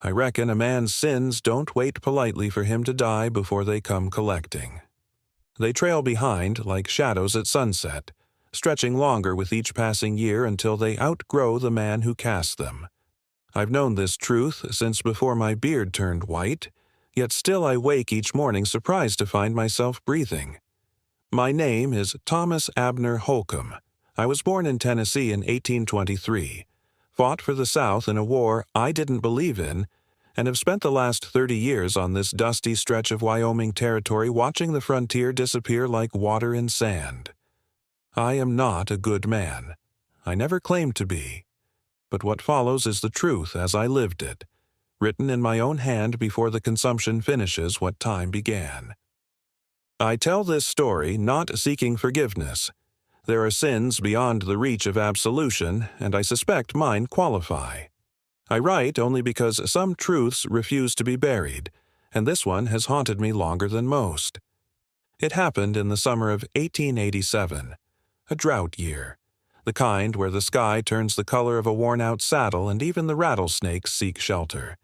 I reckon a man's sins don't wait politely for him to die before they come collecting. They trail behind like shadows at sunset, stretching longer with each passing year until they outgrow the man who cast them. I've known this truth since before my beard turned white, yet still I wake each morning surprised to find myself breathing. My name is Thomas Abner Holcomb. I was born in Tennessee in 1823, fought for the South in a war I didn't believe in, and have spent the last 30 years on this dusty stretch of Wyoming territory watching the frontier disappear like water in sand. I am not a good man. I never claimed to be. But what follows is the truth as I lived it, written in my own hand before the consumption finishes what time began. I tell this story not seeking forgiveness. There are sins beyond the reach of absolution, and I suspect mine qualify. I write only because some truths refuse to be buried, and this one has haunted me longer than most. It happened in the summer of 1887, a drought year, the kind where the sky turns the color of a worn-out saddle and even the rattlesnakes seek shelter.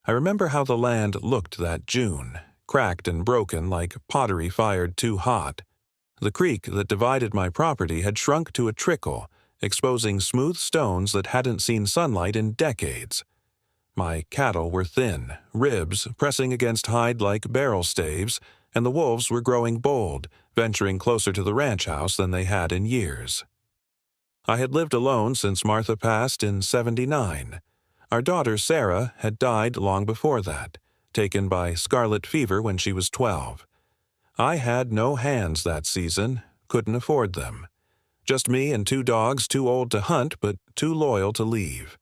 I remember how the land looked that June, cracked and broken like pottery fired too hot. The creek that divided my property had shrunk to a trickle, exposing smooth stones that hadn't seen sunlight in decades. My cattle were thin, ribs pressing against hide like barrel staves, and the wolves were growing bold, venturing closer to the ranch house than they had in years. I had lived alone since Martha passed in '79. Our daughter Sarah had died long before that, taken by scarlet fever when she was 12. I had no hands that season, couldn't afford them. Just me and 2 dogs too old to hunt but too loyal to leave.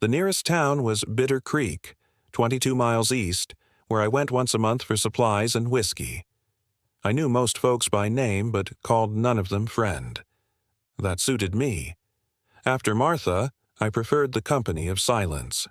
The nearest town was Bitter Creek, 22 miles east, where I went once a month for supplies and whiskey. I knew most folks by name but called none of them friend. That suited me. After Martha, I preferred the company of silence.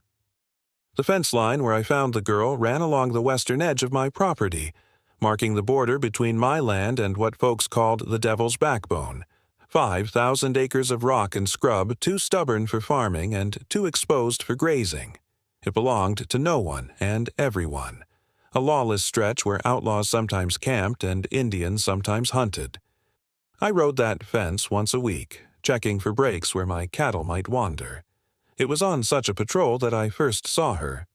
The fence line where I found the girl ran along the western edge of my property, marking the border between my land and what folks called the Devil's Backbone, 5,000 acres of rock and scrub too stubborn for farming and too exposed for grazing. It belonged to no one and everyone, a lawless stretch where outlaws sometimes camped and Indians sometimes hunted. I rode that fence once a week, checking for breaks where my cattle might wander. It was on such a patrol that I first saw her.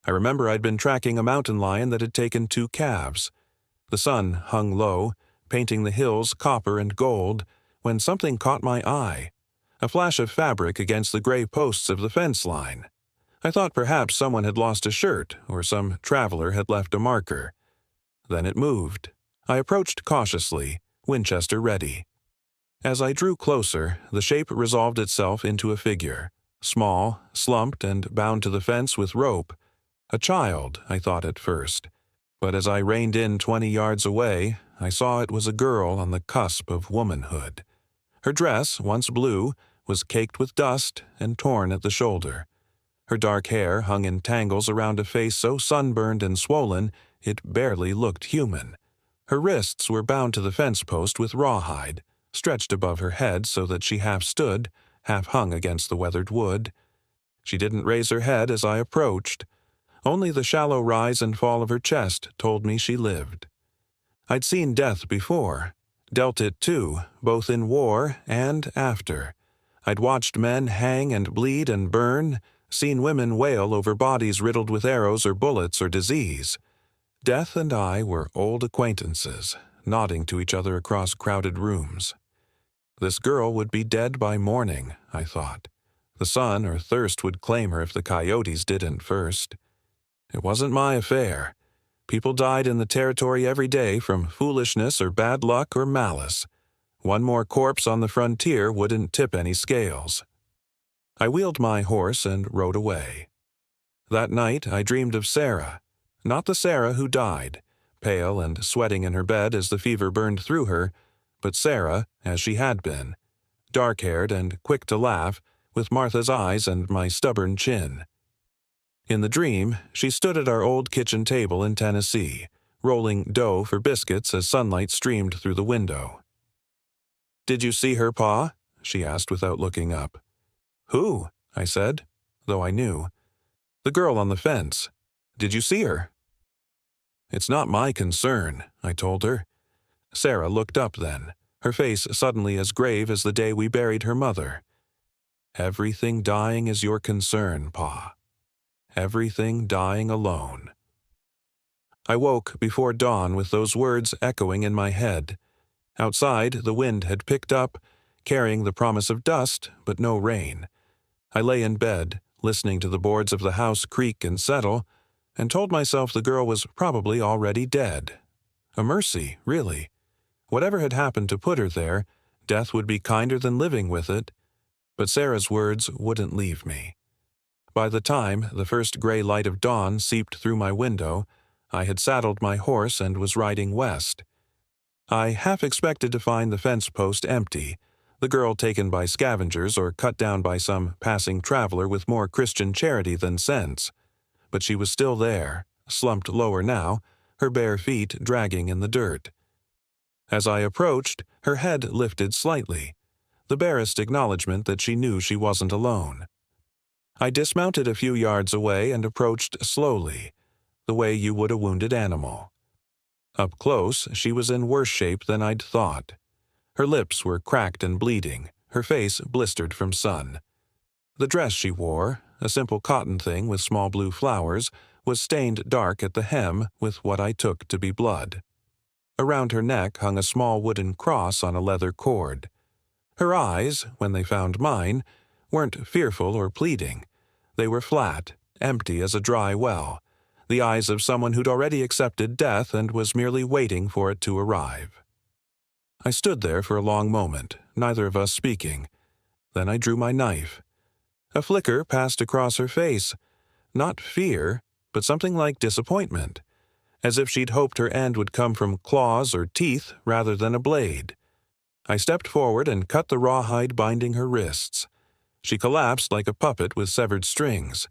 I remember I'd been tracking a mountain lion that had taken 2 calves. The sun hung low, painting the hills copper and gold, when something caught my eye, a flash of fabric against the gray posts of the fence line. I thought perhaps someone had lost a shirt or some traveler had left a marker. Then it moved. I approached cautiously, Winchester ready. As I drew closer, the shape resolved itself into a figure, small, slumped, and bound to the fence with rope. A child, I thought at first, but as I reined in 20 yards away, I saw it was a girl on the cusp of womanhood. Her dress, once blue, was caked with dust and torn at the shoulder. Her dark hair hung in tangles around a face so sunburned and swollen it barely looked human. Her wrists were bound to the fence post with rawhide, stretched above her head so that she half stood, half hung against the weathered wood. She didn't raise her head as I approached. Only the shallow rise and fall of her chest told me she lived. I'd seen death before, dealt it too, both in war and after. I'd watched men hang and bleed and burn, seen women wail over bodies riddled with arrows or bullets or disease. Death and I were old acquaintances, nodding to each other across crowded rooms. This girl would be dead by morning, I thought. The sun or thirst would claim her if the coyotes didn't first. It wasn't my affair. People died in the territory every day from foolishness or bad luck or malice. One more corpse on the frontier wouldn't tip any scales. I wheeled my horse and rode away. That night I dreamed of Sarah, not the Sarah who died, pale and sweating in her bed as the fever burned through her, but Sarah as she had been, dark-haired and quick to laugh, with Martha's eyes and my stubborn chin. In the dream, she stood at our old kitchen table in Tennessee, rolling dough for biscuits as sunlight streamed through the window. "Did you see her, Pa?" she asked without looking up. "Who?" I said, though I knew. The girl on the fence. Did you see her?" "It's not my concern," I told her. Sarah looked up then, her face suddenly as grave as the day we buried her mother. "Everything dying is your concern, Pa. Everything dying alone." I woke before dawn with those words echoing in my head. Outside, the wind had picked up, carrying the promise of dust, but no rain. I lay in bed, listening to the boards of the house creak and settle, and told myself the girl was probably already dead. A mercy, really. Whatever had happened to put her there, death would be kinder than living with it. But Sarah's words wouldn't leave me. By the time the first gray light of dawn seeped through my window, I had saddled my horse and was riding west. I half expected to find the fence post empty, the girl taken by scavengers or cut down by some passing traveler with more Christian charity than sense. But she was still there, slumped lower now, her bare feet dragging in the dirt. As I approached, her head lifted slightly, the barest acknowledgement that she knew she wasn't alone. I dismounted a few yards away and approached slowly, the way you would a wounded animal. Up close, she was in worse shape than I'd thought. Her lips were cracked and bleeding, her face blistered from sun. The dress she wore, a simple cotton thing with small blue flowers, was stained dark at the hem with what I took to be blood. Around her neck hung a small wooden cross on a leather cord. Her eyes, when they found mine, weren't fearful or pleading. They were flat, empty as a dry well, the eyes of someone who'd already accepted death and was merely waiting for it to arrive. I stood there for a long moment, neither of us speaking. Then I drew my knife. A flicker passed across her face. Not fear, but something like disappointment, as if she'd hoped her end would come from claws or teeth rather than a blade. I stepped forward and cut the rawhide binding her wrists. She collapsed like a puppet with severed strings.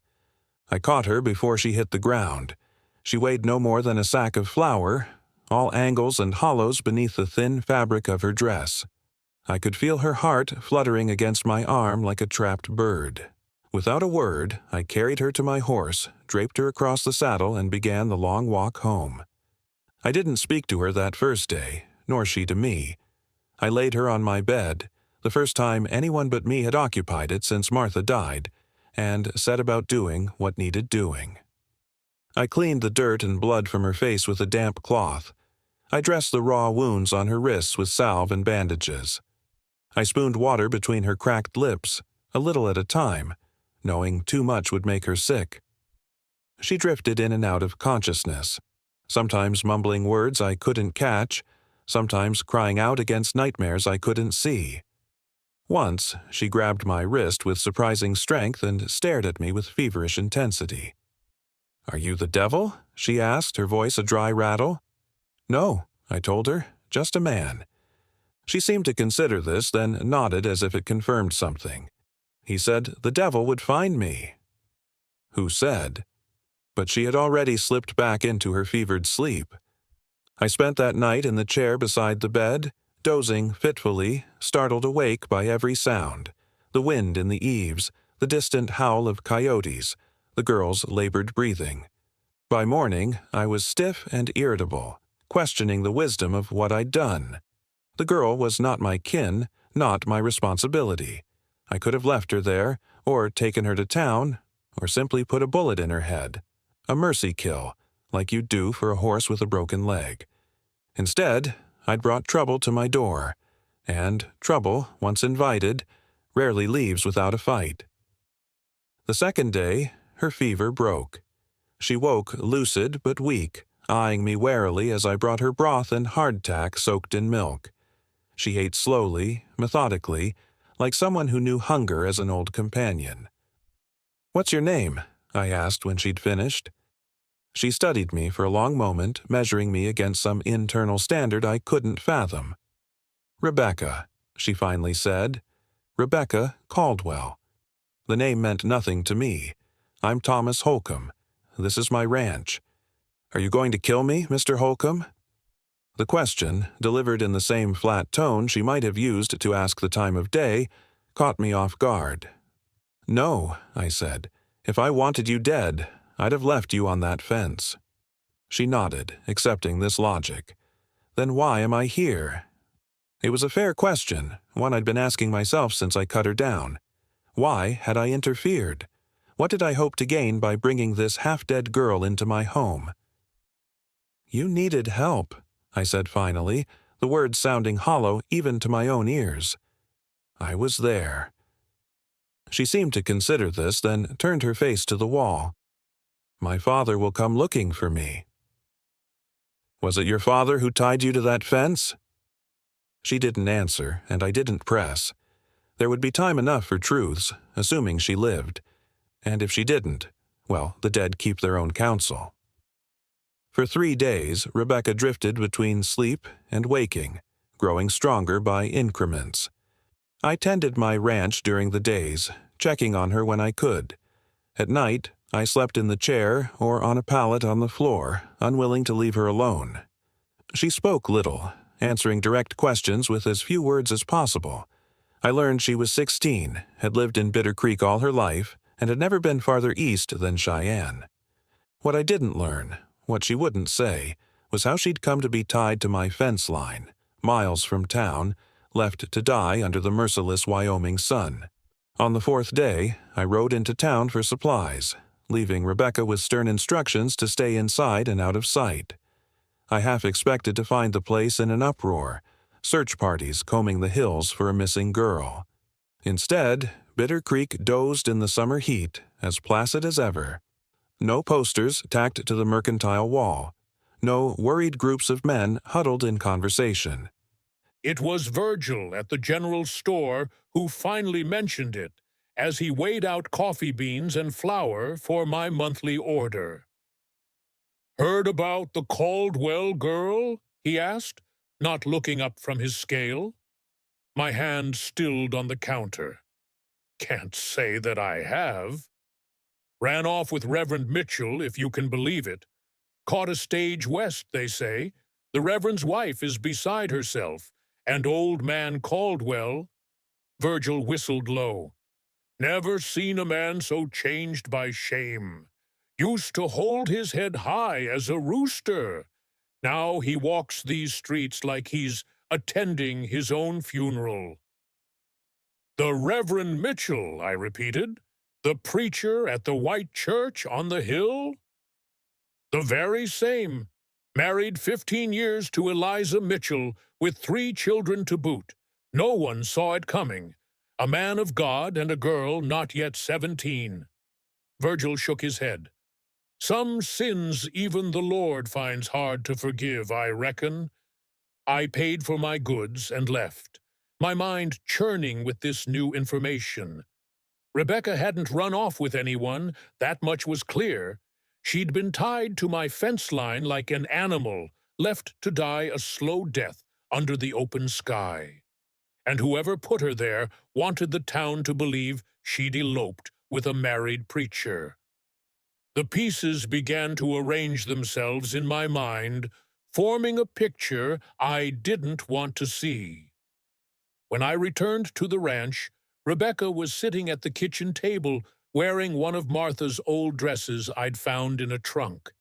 I caught her before she hit the ground. She weighed no more than a sack of flour, all angles and hollows beneath the thin fabric of her dress. I could feel her heart fluttering against my arm like a trapped bird. Without a word, I carried her to my horse, draped her across the saddle, and began the long walk home. I didn't speak to her that first day, nor she to me. I laid her on my bed, the first time anyone but me had occupied it since Martha died, and set about doing what needed doing. I cleaned the dirt and blood from her face with a damp cloth. I dressed the raw wounds on her wrists with salve and bandages. I spooned water between her cracked lips, a little at a time, knowing too much would make her sick. She drifted in and out of consciousness, sometimes mumbling words I couldn't catch, sometimes crying out against nightmares I couldn't see. Once, she grabbed my wrist with surprising strength and stared at me with feverish intensity. "Are you the devil?" she asked, her voice a dry rattle. "No," I told her, "just a man." She seemed to consider this, then nodded as if it confirmed something. "He said the devil would find me." Who said? But she had already slipped back into her fevered sleep. I spent that night in the chair beside the bed, dozing fitfully, startled awake by every sound, the wind in the eaves, the distant howl of coyotes, the girl's labored breathing. By morning, I was stiff and irritable, questioning the wisdom of what I'd done. The girl was not my kin, not my responsibility. I could have left her there, or taken her to town, or simply put a bullet in her head. A mercy kill, like you'd do for a horse with a broken leg. Instead, I'd brought trouble to my door, and trouble, once invited, rarely leaves without a fight. The second day, her fever broke. She woke lucid but weak, eyeing me warily as I brought her broth and hardtack soaked in milk. She ate slowly, methodically, like someone who knew hunger as an old companion. "What's your name?" I asked when she'd finished. She studied me for a long moment, measuring me against some internal standard I couldn't fathom. "Rebecca," she finally said. "Rebecca Caldwell. The name meant nothing to me. I'm Thomas Holcomb. This is my ranch. Are you going to kill me, Mr. Holcomb?" The question, delivered in the same flat tone she might have used to ask the time of day, caught me off guard. "No," I said. If I wanted you dead, I'd have left you on that fence." She nodded, accepting this logic. Then why am I here? It was a fair question, one I'd been asking myself since I cut her down. Why had I interfered? What did I hope to gain by bringing this half-dead girl into my home? "You needed help," I said finally, the words sounding hollow even to my own ears. I was there. She seemed to consider this, then turned her face to the wall. "My father will come looking for me." "Was it your father who tied you to that fence?" She didn't answer, and I didn't press. There would be time enough for truths, assuming she lived. And if she didn't, well, the dead keep their own counsel. For 3 days, Rebecca drifted between sleep and waking, growing stronger by increments. I tended my ranch during the days, checking on her when I could. At night, I slept in the chair or on a pallet on the floor, unwilling to leave her alone. She spoke little, answering direct questions with as few words as possible. I learned she was 16, had lived in Bitter Creek all her life, and had never been farther east than Cheyenne. What I didn't learn, what she wouldn't say, was how she'd come to be tied to my fence line, miles from town, left to die under the merciless Wyoming sun. On the 4th day, I rode into town for supplies, leaving Rebecca with stern instructions to stay inside and out of sight. I half expected to find the place in an uproar, search parties combing the hills for a missing girl. Instead, Bitter Creek dozed in the summer heat, as placid as ever. No posters tacked to the mercantile wall. No worried groups of men huddled in conversation. It was Virgil at the general store who finally mentioned it, as he weighed out coffee beans and flour for my monthly order. "Heard about the Caldwell girl?" he asked, not looking up from his scale. My hand stilled on the counter. Can't say that I have. Ran off with Reverend Mitchell, if you can believe it. Caught a stage west, they say. The Reverend's wife is beside herself, and old man Caldwell—" Virgil whistled low. "Never seen a man so changed by shame. Used to hold his head high as a rooster. Now he walks these streets like he's attending his own funeral." "The Reverend Mitchell," I repeated. "The preacher at the white church on the hill?" "The very same. Married 15 years to Eliza Mitchell, with 3 children to boot. No one saw it coming. A man of God and a girl not yet 17. Virgil shook his head. "Some sins even the Lord finds hard to forgive, I reckon." I paid for my goods and left, my mind churning with this new information. Rebecca hadn't run off with anyone, that much was clear. She'd been tied to my fence line like an animal, left to die a slow death under the open sky. And whoever put her there wanted the town to believe she'd eloped with a married preacher. The pieces began to arrange themselves in my mind, forming a picture I didn't want to see. When I returned to the ranch, Rebecca was sitting at the kitchen table wearing one of Martha's old dresses I'd found in a trunk.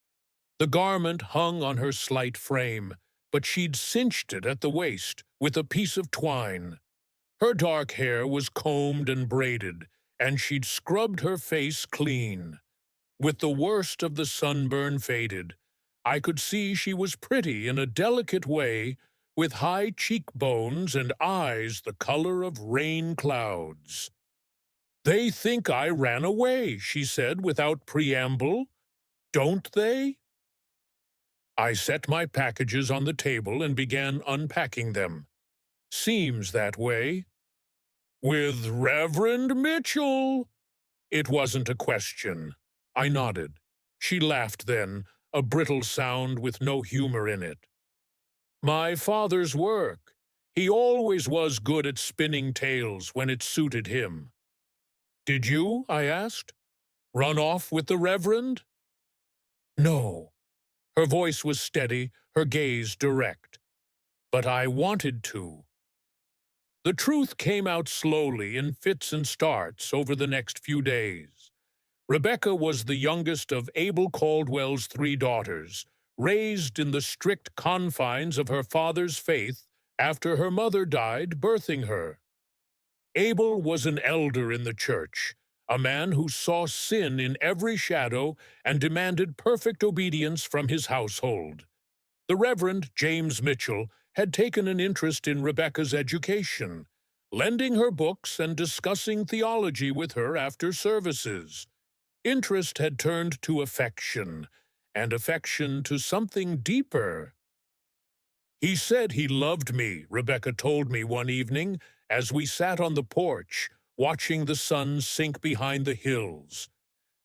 The garment hung on her slight frame, but she'd cinched it at the waist with a piece of twine. Her dark hair was combed and braided, and she'd scrubbed her face clean. With the worst of the sunburn faded, I could see she was pretty in a delicate way, with high cheekbones and eyes the color of rain clouds. "They think I ran away," she said without preamble. "Don't they?" I set my packages on the table and began unpacking them. "Seems that way." "With Reverend Mitchell?" It wasn't a question. I nodded. She laughed then, a brittle sound with no humor in it. "My father's work. He always was good at spinning tales when it suited him." "Did you?" I asked. "Run off with the Reverend?" "No." Her voice was steady, her gaze direct. "But I wanted to." The truth came out slowly in fits and starts over the next few days. Rebecca was the youngest of Abel Caldwell's 3 daughters, raised in the strict confines of her father's faith after her mother died birthing her. Abel was an elder in the church, a man who saw sin in every shadow and demanded perfect obedience from his household. The Reverend James Mitchell had taken an interest in Rebecca's education, lending her books and discussing theology with her after services. Interest had turned to affection, and affection to something deeper. He said he loved me, Rebecca told me one evening as we sat on the porch, watching the sun sink behind the hills.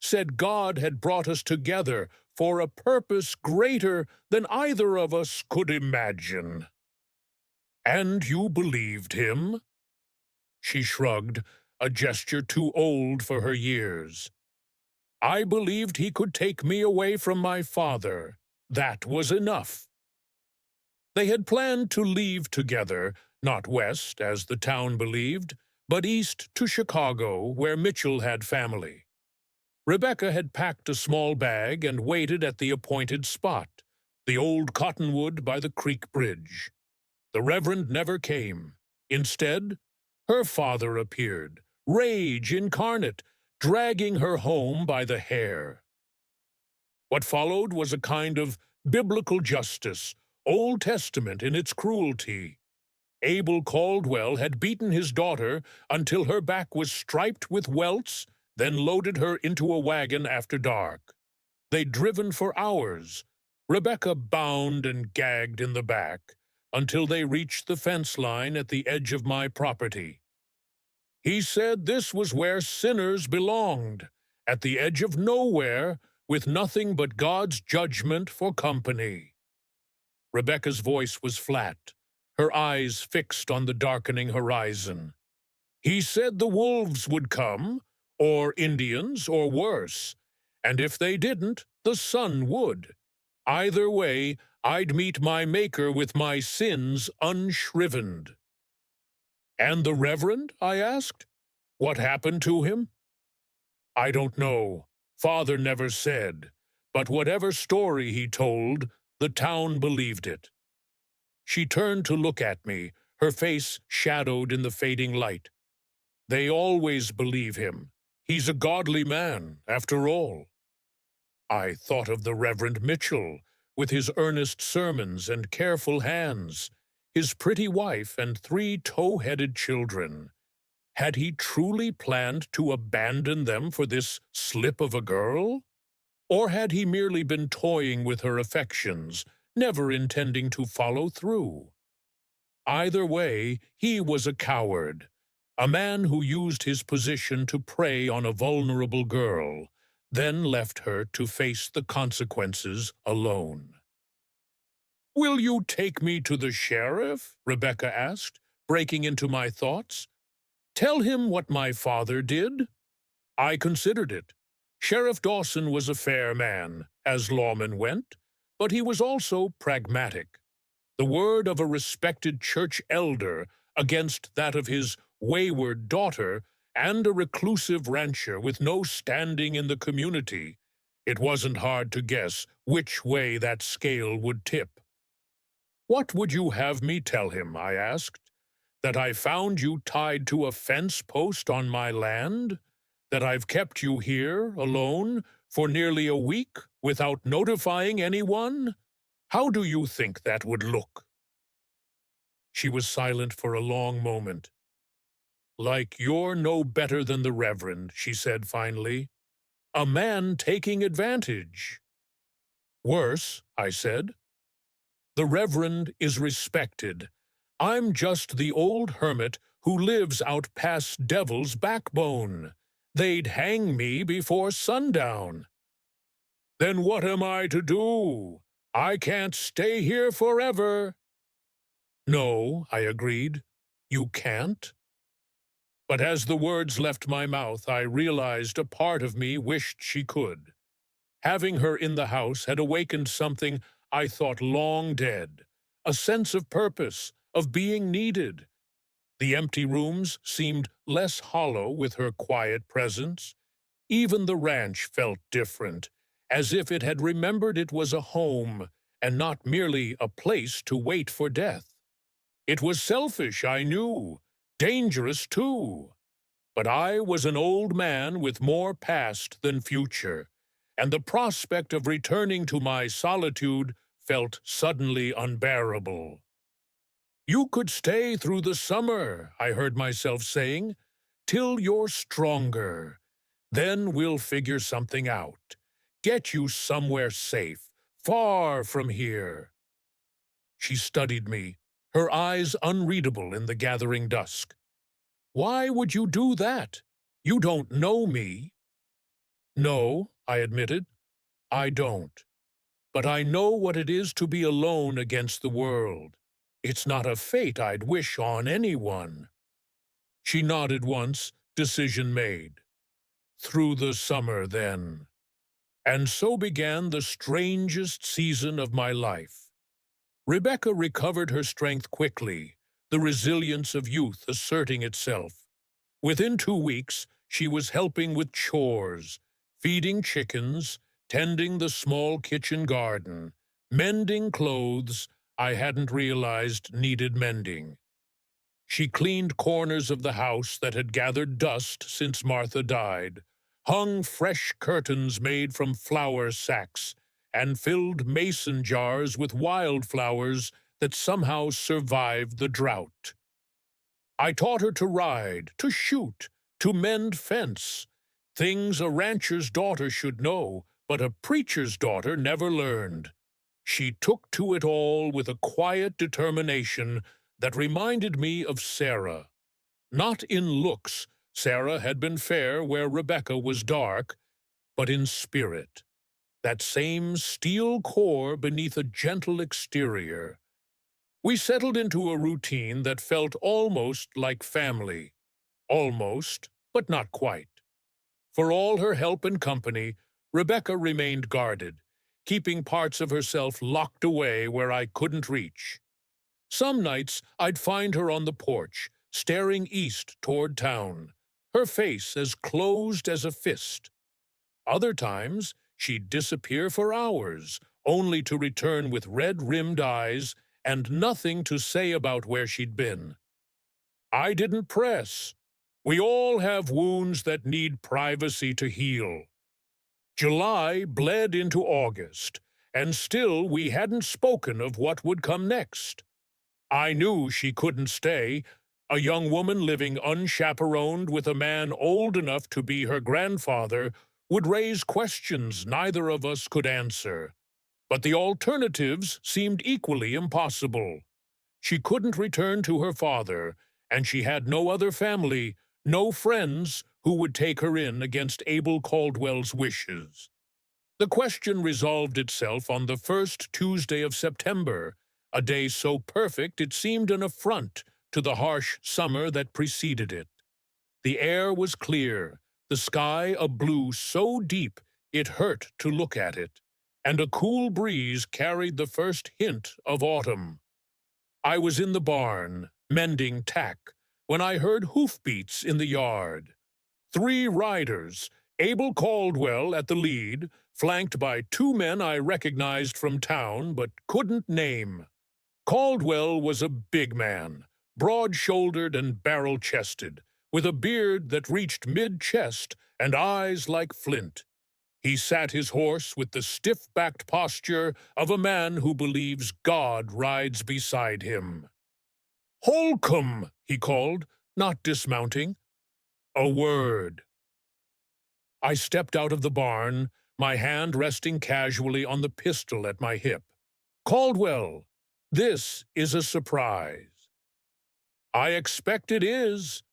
Said God had brought us together for a purpose greater than either of us could imagine. And you believed him? She shrugged, a gesture too old for her years. I believed he could take me away from my father. That was enough. They had planned to leave together, not west, as the town believed, but east to Chicago, where Mitchell had family. Rebecca had packed a small bag and waited at the appointed spot, the old cottonwood by the creek bridge. The Reverend never came. Instead, her father appeared, rage incarnate, dragging her home by the hair. What followed was a kind of biblical justice, Old Testament in its cruelty. Abel Caldwell had beaten his daughter until her back was striped with welts, then loaded her into a wagon after dark. They'd driven for hours, Rebecca bound and gagged in the back, until they reached the fence line at the edge of my property. He said this was where sinners belonged, at the edge of nowhere, with nothing but God's judgment for company. Rebecca's voice was flat, her eyes fixed on the darkening horizon. He said the wolves would come, or Indians, or worse, and if they didn't, the sun would. Either way, I'd meet my Maker with my sins unshrivened. And the Reverend? I asked. What happened to him? I don't know. Father never said. But whatever story he told, the town believed it. She turned to look at me, her face shadowed in the fading light. They always believe him. He's a godly man, after all. I thought of the Reverend Mitchell, with his earnest sermons and careful hands, his pretty wife and 3 tow-headed children. Had he truly planned to abandon them for this slip of a girl? Or had he merely been toying with her affections, never intending to follow through? Either way, he was a coward, a man who used his position to prey on a vulnerable girl, then left her to face the consequences alone. "Will you take me to the sheriff?" Rebecca asked, breaking into my thoughts. "Tell him what my father did?" I considered it. Sheriff Dawson was a fair man, as lawmen went, but he was also pragmatic. The word of a respected church elder against that of his wayward daughter and a reclusive rancher with no standing in the community. It wasn't hard to guess which way that scale would tip. "What would you have me tell him?" I asked. "That I found you tied to a fence post on my land? That I've kept you here, alone, for nearly a week, without notifying anyone? How do you think that would look?" She was silent for a long moment. "Like you're no better than the Reverend," she said finally. "A man taking advantage." "Worse," I said. "The Reverend is respected. I'm just the old hermit who lives out past Devil's Backbone. They'd hang me before sundown." "Then what am I to do? I can't stay here forever." "No," I agreed, "you can't." But as the words left my mouth, I realized a part of me wished she could. Having her in the house had awakened something I thought long dead, a sense of purpose, of being needed. The empty rooms seemed less hollow with her quiet presence. Even the ranch felt different, as if it had remembered it was a home and not merely a place to wait for death. It was selfish, I knew, dangerous too. But I was an old man with more past than future, and the prospect of returning to my solitude felt suddenly unbearable. You could stay through the summer, I heard myself saying, till you're stronger. Then we'll figure something out. Get you somewhere safe, far from here. She studied me, her eyes unreadable in the gathering dusk. Why would you do that? You don't know me. No, I admitted, I don't. But I know what it is to be alone against the world. It's not a fate I'd wish on anyone. She nodded once, decision made. Through the summer, then. And so began the strangest season of my life. Rebecca recovered her strength quickly, the resilience of youth asserting itself. Within 2 weeks, she was helping with chores, feeding chickens, tending the small kitchen garden, mending clothes I hadn't realized needed mending. She cleaned corners of the house that had gathered dust since Martha died, hung fresh curtains made from flour sacks, and filled mason jars with wildflowers that somehow survived the drought. I taught her to ride, to shoot, to mend fence, things a rancher's daughter should know, but a preacher's daughter never learned. She took to it all with a quiet determination that reminded me of Sarah. Not in looks, Sarah had been fair where Rebecca was dark, but in spirit. That same steel core beneath a gentle exterior. We settled into a routine that felt almost like family. Almost, but not quite. For all her help and company, Rebecca remained guarded, keeping parts of herself locked away where I couldn't reach. Some nights I'd find her on the porch, staring east toward town, her face as closed as a fist. Other times she'd disappear for hours, only to return with red-rimmed eyes and nothing to say about where she'd been. I didn't press. We all have wounds that need privacy to heal. July bled into August, and still we hadn't spoken of what would come next. I knew she couldn't stay, a young woman living unchaperoned with a man old enough to be her grandfather would raise questions neither of us could answer. But the alternatives seemed equally impossible. She couldn't return to her father, and she had no other family, no friends who would take her in against Abel Caldwell's wishes. The question resolved itself on the first Tuesday of September, a day so perfect it seemed an affront to the harsh summer that preceded it. The air was clear, the sky a blue so deep it hurt to look at it, and a cool breeze carried the first hint of autumn. I was in the barn, mending tack, when I heard hoofbeats in the yard. 3 riders, Abel Caldwell at the lead, flanked by 2 men I recognized from town but couldn't name. Caldwell was a big man, broad-shouldered and barrel-chested, with a beard that reached mid-chest and eyes like flint. He sat his horse with the stiff-backed posture of a man who believes God rides beside him. "Holcomb!" he called, not dismounting. "A word." I stepped out of the barn, my hand resting casually on the pistol at my hip. "Caldwell, this is a surprise." "I expect it is."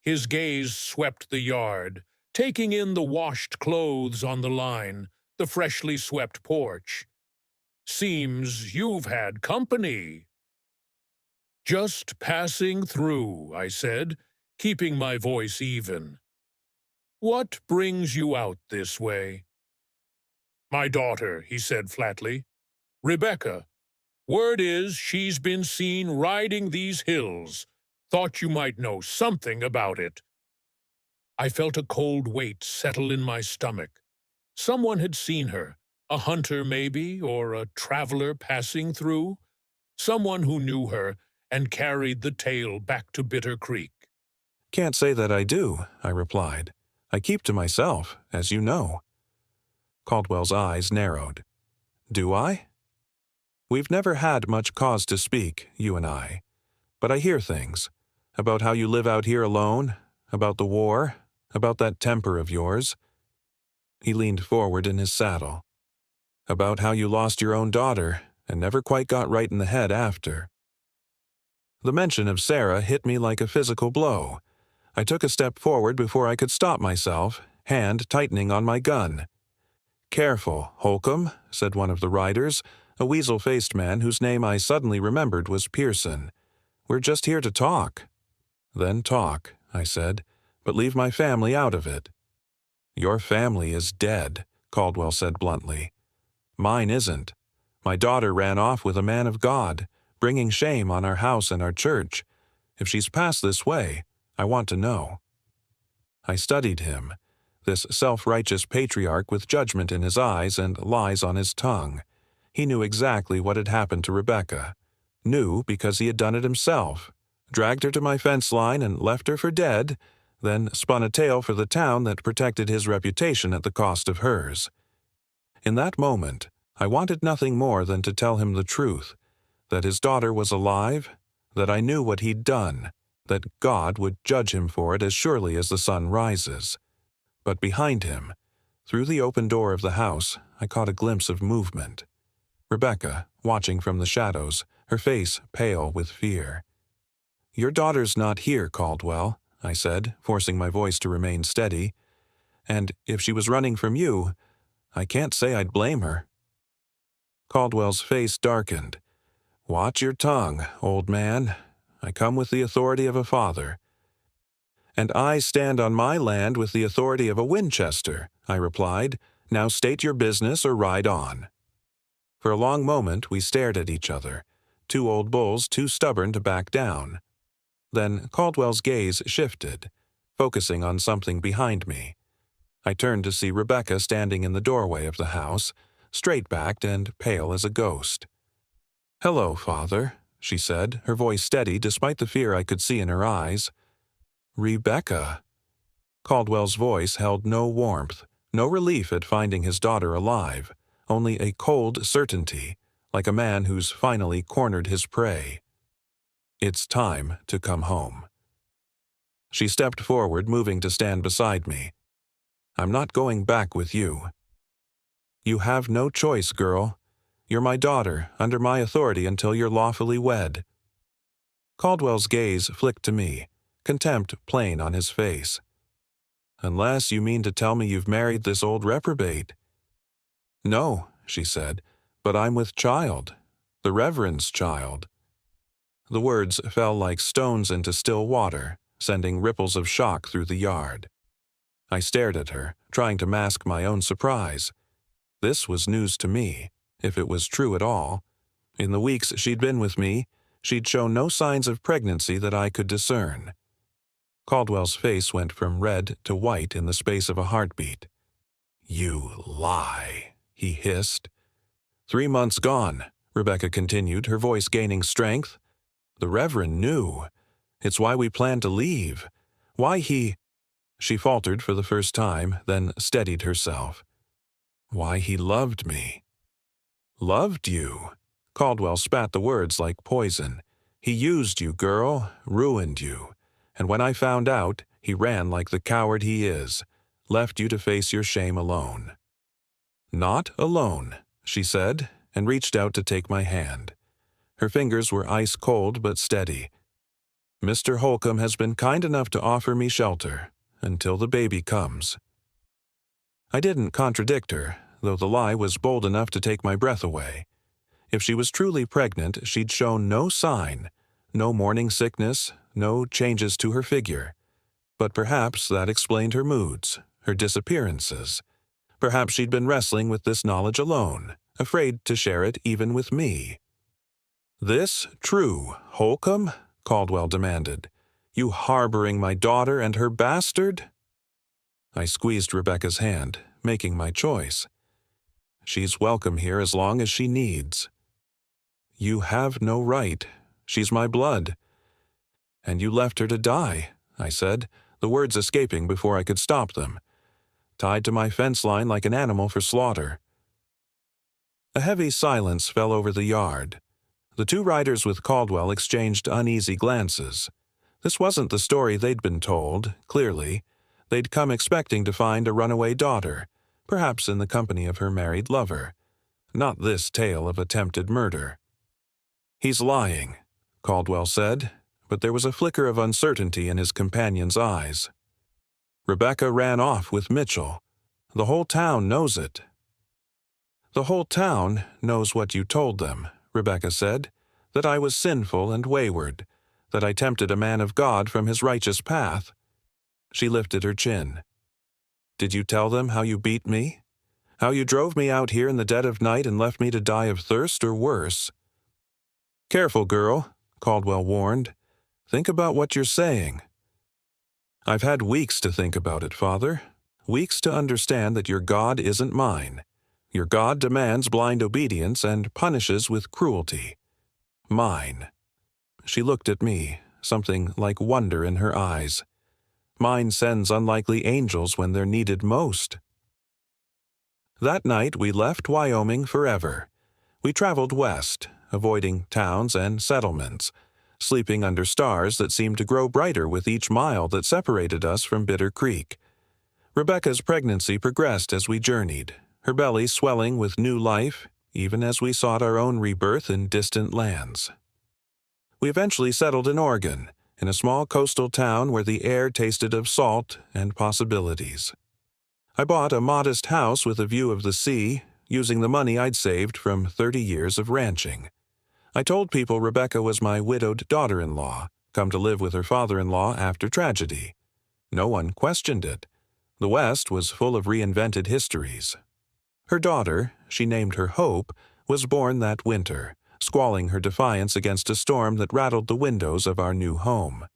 His gaze swept the yard, taking in the washed clothes on the line, the freshly swept porch. "Seems you've had company." "Just passing through," I said, keeping my voice even. "What brings you out this way?" "My daughter," he said flatly. "Rebecca. Word is she's been seen riding these hills. Thought you might know something about it." I felt a cold weight settle in my stomach. Someone had seen her, a hunter maybe, or a traveler passing through. Someone who knew her and carried the tale back to Bitter Creek. Can't say that I do, I replied. I keep to myself, as you know. Caldwell's eyes narrowed. Do I? We've never had much cause to speak, you and I. But I hear things. About how you live out here alone, about the war, about that temper of yours. He leaned forward in his saddle. About how you lost your own daughter and never quite got right in the head after. The mention of Sarah hit me like a physical blow. I took a step forward before I could stop myself, hand tightening on my gun. Careful, Holcomb, said one of the riders, a weasel-faced man whose name I suddenly remembered was Pearson. We're just here to talk. Then talk, I said, but leave my family out of it. Your family is dead, Caldwell said bluntly. Mine isn't. My daughter ran off with a man of God, bringing shame on our house and our church. If she's passed this way, I want to know. I studied him, this self-righteous patriarch with judgment in his eyes and lies on his tongue. He knew exactly what had happened to Rebecca. Knew because he had done it himself. Dragged her to my fence line and left her for dead, then spun a tale for the town that protected his reputation at the cost of hers. In that moment, I wanted nothing more than to tell him the truth, that his daughter was alive, that I knew what he'd done, that God would judge him for it as surely as the sun rises. But behind him, through the open door of the house, I caught a glimpse of movement. Rebecca, watching from the shadows, her face pale with fear. Your daughter's not here, Caldwell, I said, forcing my voice to remain steady. And if she was running from you, I can't say I'd blame her. Caldwell's face darkened. Watch your tongue, old man. I come with the authority of a father. And I stand on my land with the authority of a Winchester, I replied. Now state your business or ride on. For a long moment we stared at each other, two old bulls too stubborn to back down. Then Caldwell's gaze shifted, focusing on something behind me. I turned to see Rebecca standing in the doorway of the house, straight-backed and pale as a ghost. Hello, Father, she said, her voice steady despite the fear I could see in her eyes. Rebecca. Caldwell's voice held no warmth, no relief at finding his daughter alive, only a cold certainty, like a man who's finally cornered his prey. It's time to come home. She stepped forward, moving to stand beside me. I'm not going back with you. You have no choice, girl. You're my daughter, under my authority until you're lawfully wed. Caldwell's gaze flicked to me, contempt plain on his face. Unless you mean to tell me you've married this old reprobate. No, she said, but I'm with child, the Reverend's child. The words fell like stones into still water, sending ripples of shock through the yard. I stared at her, trying to mask my own surprise. This was news to me, if it was true at all. In the weeks she'd been with me, she'd shown no signs of pregnancy that I could discern. Caldwell's face went from red to white in the space of a heartbeat. You lie, he hissed. 3 months gone, Rebecca continued, her voice gaining strength. The Reverend knew. It's why we planned to leave. Why he... She faltered for the first time, then steadied herself. Why he loved me. Loved you? Caldwell spat the words like poison. He used you, girl, ruined you. And when I found out, he ran like the coward he is, left you to face your shame alone. Not alone, she said, and reached out to take my hand. Her fingers were ice cold but steady. Mr. Holcomb has been kind enough to offer me shelter, until the baby comes. I didn't contradict her, though the lie was bold enough to take my breath away. If she was truly pregnant, she'd shown no sign, no morning sickness, no changes to her figure. But perhaps that explained her moods, her disappearances. Perhaps she'd been wrestling with this knowledge alone, afraid to share it even with me. This true, Holcomb? Caldwell demanded. You harboring my daughter and her bastard? I squeezed Rebecca's hand, making my choice. She's welcome here as long as she needs. You have no right. She's my blood. And you left her to die, I said, the words escaping before I could stop them. Tied to my fence line like an animal for slaughter. A heavy silence fell over the yard. The two riders with Caldwell exchanged uneasy glances. This wasn't the story they'd been told, clearly. They'd come expecting to find a runaway daughter, perhaps in the company of her married lover. Not this tale of attempted murder. He's lying, Caldwell said, but there was a flicker of uncertainty in his companion's eyes. Rebecca ran off with Mitchell. The whole town knows it. The whole town knows what you told them, Rebecca said, that I was sinful and wayward, that I tempted a man of God from his righteous path. She lifted her chin. Did you tell them how you beat me? How you drove me out here in the dead of night and left me to die of thirst or worse? Careful, girl, Caldwell warned. Think about what you're saying. I've had weeks to think about it, Father. Weeks to understand that your God isn't mine. Your God demands blind obedience and punishes with cruelty. Mine. She looked at me, something like wonder in her eyes. Mine sends unlikely angels when they're needed most. That night we left Wyoming forever. We traveled west, avoiding towns and settlements, sleeping under stars that seemed to grow brighter with each mile that separated us from Bitter Creek. Rebecca's pregnancy progressed as we journeyed, her belly swelling with new life, even as we sought our own rebirth in distant lands. We eventually settled in Oregon, in a small coastal town where the air tasted of salt and possibilities. I bought a modest house with a view of the sea, using the money I'd saved from 30 years of ranching. I told people Rebecca was my widowed daughter-in-law, come to live with her father-in-law after tragedy. No one questioned it. The West was full of reinvented histories. Her daughter, she named her Hope, was born that winter, squalling her defiance against a storm that rattled the windows of our new home.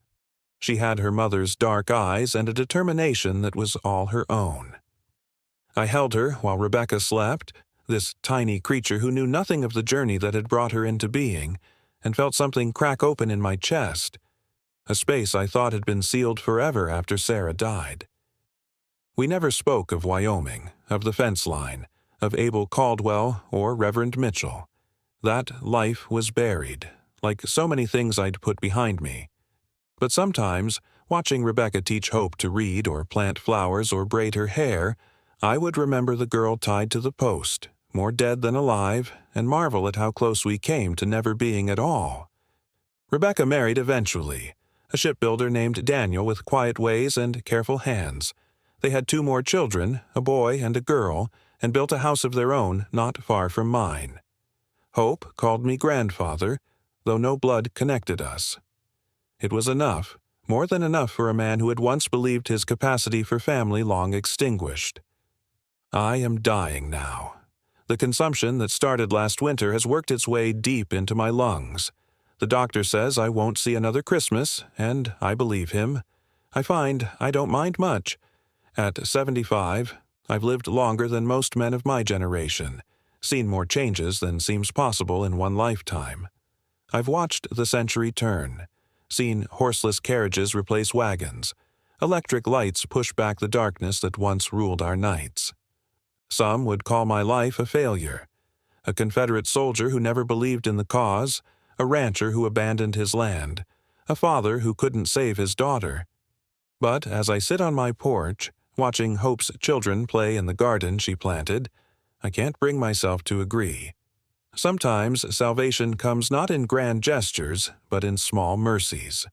She had her mother's dark eyes and a determination that was all her own. I held her while Rebecca slept, this tiny creature who knew nothing of the journey that had brought her into being, and felt something crack open in my chest, a space I thought had been sealed forever after Sarah died. We never spoke of Wyoming, of the fence line, of Abel Caldwell or Reverend Mitchell. That life was buried, like so many things I'd put behind me. But sometimes, watching Rebecca teach Hope to read or plant flowers or braid her hair, I would remember the girl tied to the post, more dead than alive, and marvel at how close we came to never being at all. Rebecca married eventually, a shipbuilder named Daniel with quiet ways and careful hands. They had 2 more children, a boy and a girl, and built a house of their own not far from mine. Hope called me grandfather, though no blood connected us. It was enough, more than enough for a man who had once believed his capacity for family long extinguished. I am dying now. The consumption that started last winter has worked its way deep into my lungs. The doctor says I won't see another Christmas, and I believe him. I find I don't mind much. At 75, I've lived longer than most men of my generation, seen more changes than seems possible in one lifetime. I've watched the century turn, seen horseless carriages replace wagons, electric lights push back the darkness that once ruled our nights. Some would call my life a failure. A Confederate soldier who never believed in the cause, a rancher who abandoned his land, a father who couldn't save his daughter. But as I sit on my porch, watching Hope's children play in the garden she planted, I can't bring myself to agree. Sometimes salvation comes not in grand gestures, but in small mercies.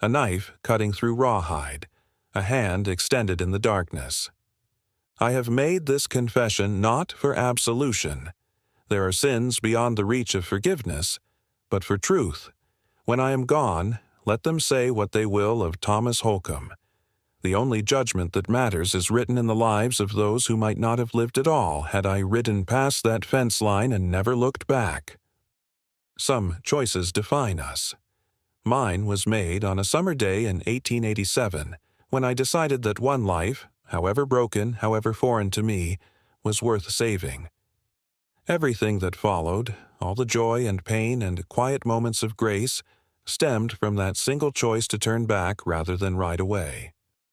A knife cutting through rawhide, a hand extended in the darkness. I have made this confession not for absolution. There are sins beyond the reach of forgiveness, but for truth. When I am gone, let them say what they will of Thomas Holcomb. The only judgment that matters is written in the lives of those who might not have lived at all had I ridden past that fence line and never looked back. Some choices define us. Mine was made on a summer day in 1887, when I decided that one life, however broken, however foreign to me, was worth saving. Everything that followed, all the joy and pain and quiet moments of grace, stemmed from that single choice to turn back rather than ride away.